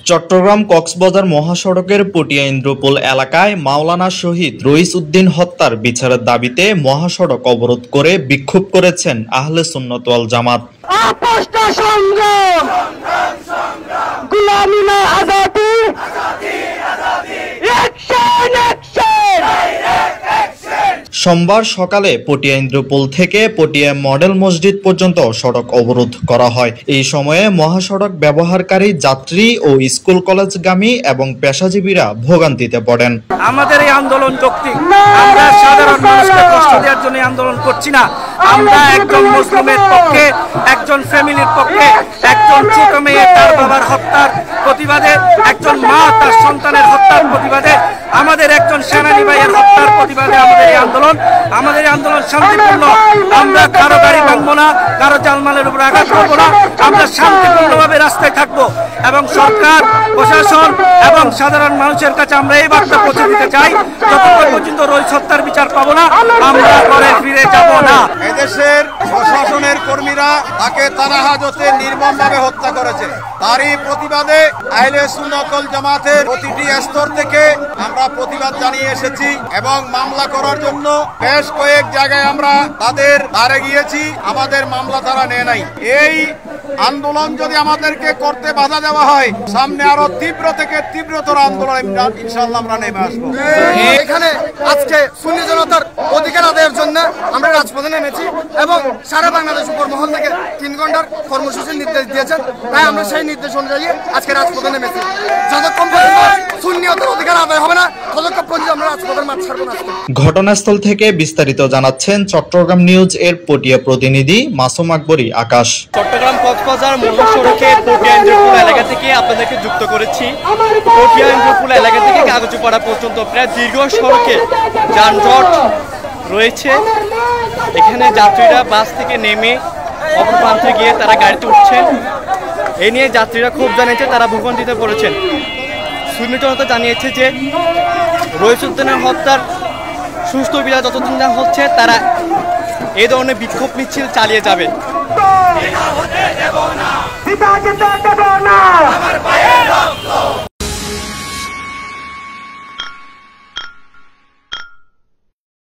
চট্টগ্রাম কক্সবাজার মহাসড়কের পটিয়া ইন্দ্রপুল এলাকায় মাওলানা শহীদ রইস উদ্দিন হত্যার বিচারের দাবিতে মহাসড়ক অবরোধ করে বিক্ষোভ করেছেন আহলে সুন্নাত ওয়াল জামাত। সোমবার সকালে পটিয়া ইন্দ্রপুল থেকে পটিয়া মডেল মসজিদ পর্যন্ত সড়ক অবরোধ করা হয়। এই সময়ে মহাসড়ক ব্যবহারকারী যাত্রী ও স্কুল কলেজগামী এবং পেশাজীবীরা ভোগান্তিতে পড়েন। আমাদের এই আন্দোলন যৌক্তিক, আমরা সাধারণ মানুষকে কষ্ট দেওয়ার জন্য আন্দোলন করছি না। আমরা একজন মুসলিমের পক্ষে, একজন ফ্যামিলির পক্ষে, একজন ছোট মেয়ে তার বাবার হত্যার প্রতিবাদে, একজন মা তার সন্তানের হত্যার প্রতিবাদে, আমাদের একজন সেনানী ভাইয়ের হত্যার প্রতিবাদে আমাদের এই আন্দোলন। আমাদের এই আন্দোলন শান্তিপূর্ণ। আমরা কারো গাড়ি ভাঙবো না, কারো জানমালের উপর আঘাত করবো না। আমরা শান্তিপূর্ণভাবে রাস্তায় থাকবো এবং সরকার, প্রশাসন এবং সাধারণ মানুষের কাছে আমরা এই বার্তা পৌঁছে দিতে চাই, যতক্ষণ পর্যন্ত রইস হত্যার বিচার পাবো না আমরা ঘরে ফিরে যাব না। এদেশের প্রশাসনের কর্মীরা তাকে তানাহাজতে নির্মমভাবে হত্যা করেছে। তারই প্রতিবাদে আহলে সুন্নাত ওয়াল জামাতের প্রতিটি স্তর থেকে আমরা প্রতিবাদ জানিয়ে এসেছি এবং মামলা করার জন্য বেশ কয়েক জায়গায় আমরা তাদের দ্বারে গিয়েছি, আমাদের মামলা তারা নেয় নাই। এই আন্দোলন যদি আমাদেরকে করতে বাধা দেওয়া হয়, সামনে আরো তীব্র থেকে তীব্রতর আন্দোলন ইনশাআল্লাহ আমরা নেমে আসবো। এখানে আজকে সুন্নি জনতার অধিকার আদায়ের জন্য আমরা রাজপথে নেমেছি এবং সারা বাংলাদেশ উপর মহল থেকে 3 ঘন্টার কর্মসূচির নির্দেশ দিয়েছেন, তাই আমরা সেই নির্দেশ অনুযায়ী আজকে রাজপথে নেমেছি। যতক্ষণ পর্যন্ত সুন্নিয়তের অধিকার আদায় হবে না, ততক্ষণ পর্যন্ত আমরা রাজপথের মাঠ ছাড়বো না। ঘটনাস্থল থেকে বিস্তারিত জানাচ্ছেন চট্টগ্রাম নিউজ এর পটিয়া প্রতিনিধি মাসুম আকবরী আকাশ। চট্টগ্রাম কক্সবাজার মহাসড়কে পটিয়া ইন্দ্রপুল এলাকা থেকে আপনাদেরকে যুক্ত করেছি। পটিয়া ইন্দ্রপুল এলাকা থেকে কাগজপাড়া পর্যন্ত প্রায় দীর্ঘ সড়কে যানজট রয়েছে। এখানে যাত্রীরা বাস থেকে নেমে অপর প্রান্তে গিয়ে তারা গাড়িতে উঠছেন। এ নিয়ে যাত্রীরা ক্ষোভ জানিয়েছে, তারা ভোগান্তিতে পড়েছেন। সুন্নি জনতা জানিয়েছে যে রইস উদ্দিনের হত্যার সুষ্ঠু বিচার যতদিন না হচ্ছে তারা এই ধরনের বিক্ষোভ মিছিল চালিয়ে যাবে।